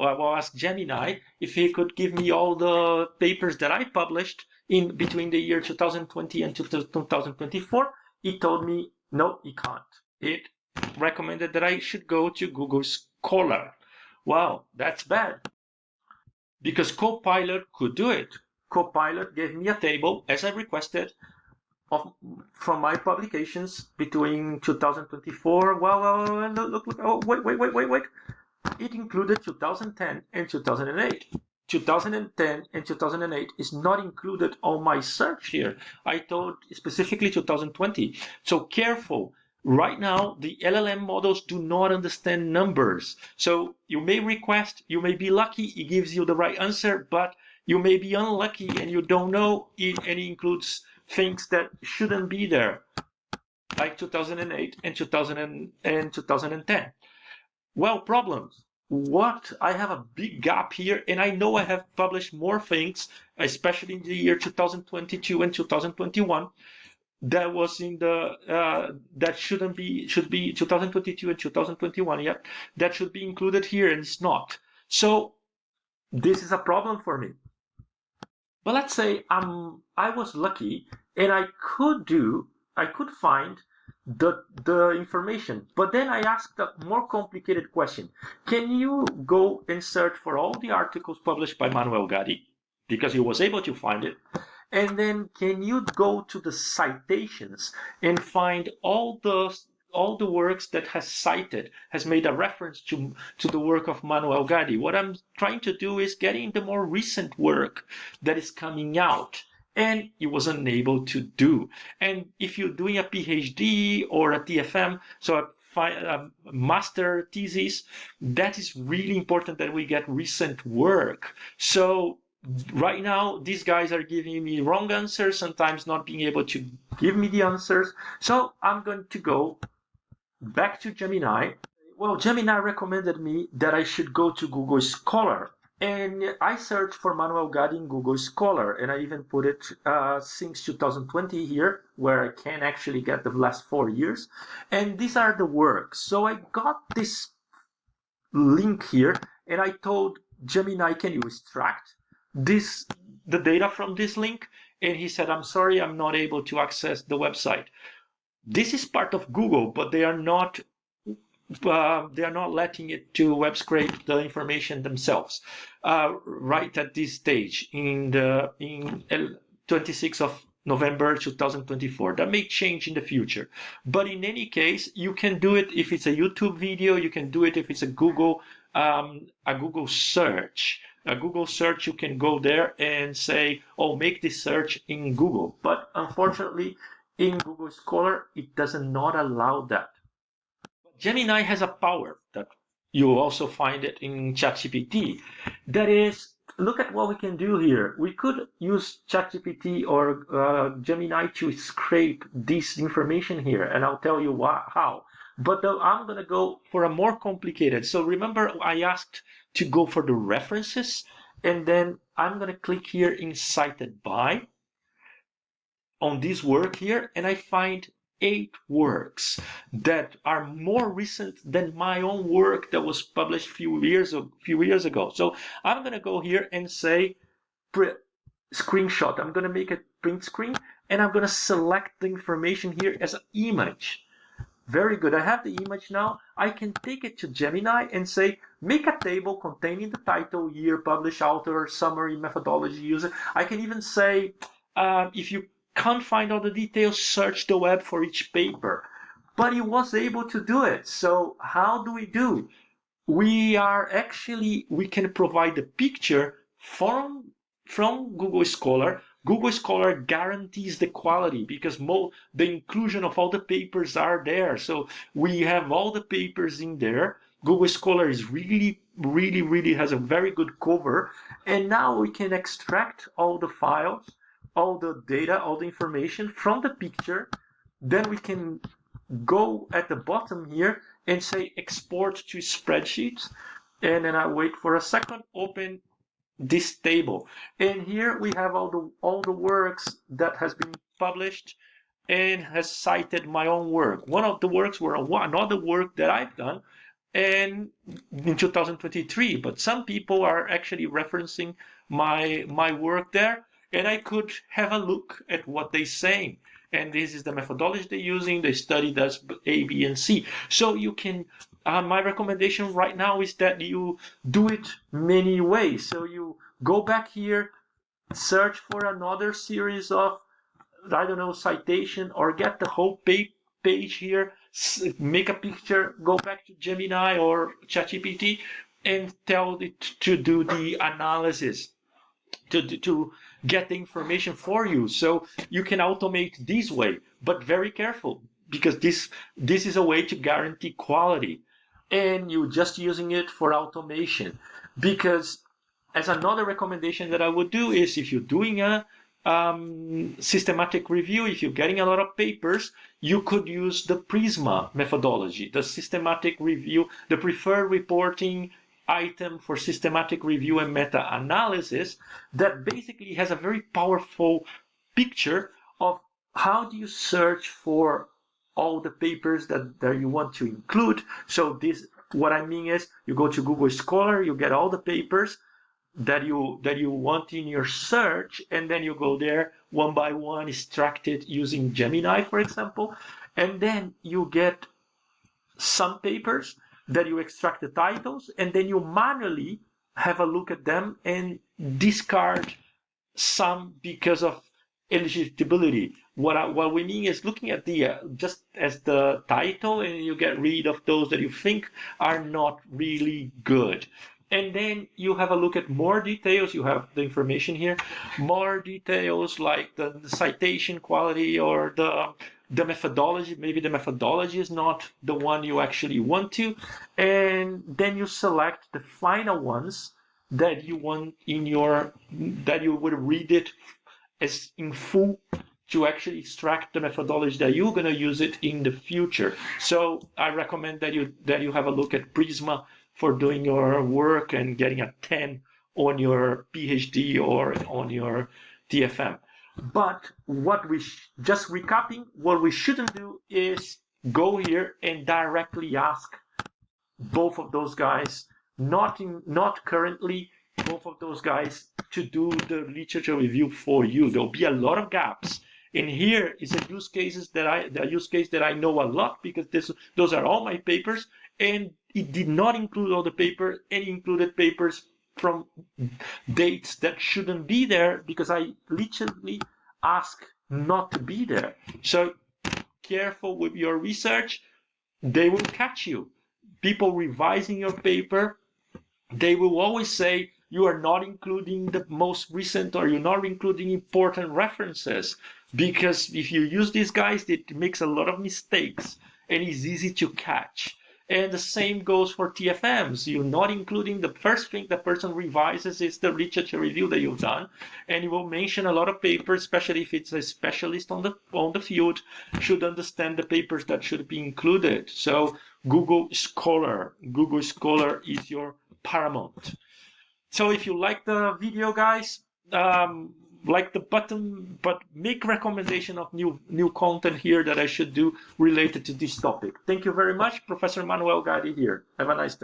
I will ask Gemini if he could give me all the papers that I published in between the year 2020 and 2024. He told me, no, he can't. It recommended that I should go to Google Scholar. Wow, that's bad. Because Copilot could do it. Copilot gave me a table, as I requested, from my publications between 2024. Well, look, oh, wait. It included 2010 and 2008. 2010 and 2008 is not included on my search here. I told specifically 2020. So careful. Right now, the LLM models do not understand numbers. So you may request, you may be lucky, it gives you the right answer, but you may be unlucky and you don't know it, and it includes things that shouldn't be there, like 2008 and 2010. Well, problems. What? I have a big gap here, and I know I have published more things, especially in the year 2022 and 2021. That was in the that should be 2022 and 2021. Yep, that should be included here, and it's not. So this is a problem for me. But let's say I was lucky and I could find the information. But then I asked a more complicated question. Can you go and search for all the articles published by Manoel Gadi? Because he was able to find it. And then can you go to the citations and find all the works that has made a reference to the work of Manoel Gadi? What I'm trying to do is getting the more recent work that is coming out, and he was unable to do. And if you're doing a PhD or a TFM, so a master thesis, that is really important that we get recent work. So right now, these guys are giving me wrong answers, sometimes not being able to give me the answers. So I'm going to go back to Gemini. Well, Gemini recommended me that I should go to Google Scholar. And I searched for Manoel Gadi in Google Scholar, and I even put it since 2020 here, where I can actually get the last 4 years. And these are the works. So I got this link here, and I told Gemini, can you extract the data from this link? And he said, I'm sorry, I'm not able to access the website. This is part of Google, but they are not letting it to web scrape the information themselves right at this stage in 26th of November 2024. That may change in the future, but in any case, you can do it if it's a YouTube video. You can do it if it's a Google search. A Google search, you can go there and say, oh, make this search in Google. But unfortunately, in Google Scholar, it does not allow that. Gemini has a power that you also find it in ChatGPT. That is, look at what we can do here. We could use ChatGPT or Gemini to scrape this information here, and I'll tell you how. But I'm going to go for a more complicated. So remember, I asked to go for the references, and then I'm going to click here in Cited By on this work here, and I find 8 works that are more recent than my own work that was published a few years ago. So I'm going to go here and say screenshot. I'm going to make a print screen, and I'm going to select the information here as an image. Very good. I have the image now. I can take it to Gemini and say, make a table containing the title, year, published, author, summary, methodology, user. I can even say, if you can't find all the details, search the web for each paper. But he was able to do it. So how do we do? We can provide the picture from Google Scholar. Google Scholar guarantees the quality because the inclusion of all the papers are there. So we have all the papers in there. Google Scholar is really has a very good cover. And now we can extract all the files, all the data, all the information from the picture. Then we can go at the bottom here and say export to spreadsheets. And then I wait for a second, open this table, and here we have all the works that has been published and has cited my own work. One of the works were another work that I've done and in 2023, but some people are actually referencing my work there, and I could have a look at what they're saying. And this is the methodology they're using. The study does A, B, and C. So you can, my recommendation right now is that you do it many ways. So you go back here, search for another series of, I don't know, citation, or get the whole page here, make a picture, go back to Gemini or ChatGPT, and tell it to do the analysis, to get the information for you. So you can automate this way, but very careful, because this is a way to guarantee quality, and you're just using it for automation. Because as another recommendation that I would do is, if you're doing a systematic review, if you're getting a lot of papers, you could use the Prisma methodology, the systematic review, the preferred reporting item for systematic review and meta-analysis, that basically has a very powerful picture of how do you search for all the papers that you want to include. So this, what I mean is, you go to Google Scholar, you get all the papers that you want in your search, and then you go there one by one, extract it using Gemini, for example, and then you get some papers that you extract the titles, and then you manually have a look at them and discard some because of eligibility. What we mean is looking at the just as the title, and you get rid of those that you think are not really good. And then you have a look at more details. You have the information here, more details like the citation quality, or the methodology. Maybe the methodology is not the one you actually want to. And then you select the final ones that you want that you would read it as in full, to actually extract the methodology that you're going to use it in the future. So I recommend that you have a look at Prisma for doing your work and getting a 10 on your PhD or on your TFM. But just recapping, what we shouldn't do is go here and directly ask both of those guys, not currently, both of those guys to do the literature review for you. There'll be a lot of gaps. And here is a use case that I know a lot, because those are all my papers, and it did not include all the papers, and included papers from dates that shouldn't be there, because I literally ask not to be there. So careful with your research. They will catch you. People revising your paper, they will always say you are not including the most recent, or you're not including important references, because if you use these guys, it makes a lot of mistakes and it's easy to catch. And the same goes for TFMs. You're not including, the first thing the person revises is the literature review that you've done, and you will mention a lot of papers, especially if it's a specialist on the field, should understand the papers that should be included. So Google Scholar is your paramount. So if you like the video, guys, like the button, but make recommendation of new content here that I should do related to this topic. Thank you very much. Professor Manoel Gadi here. Have a nice day.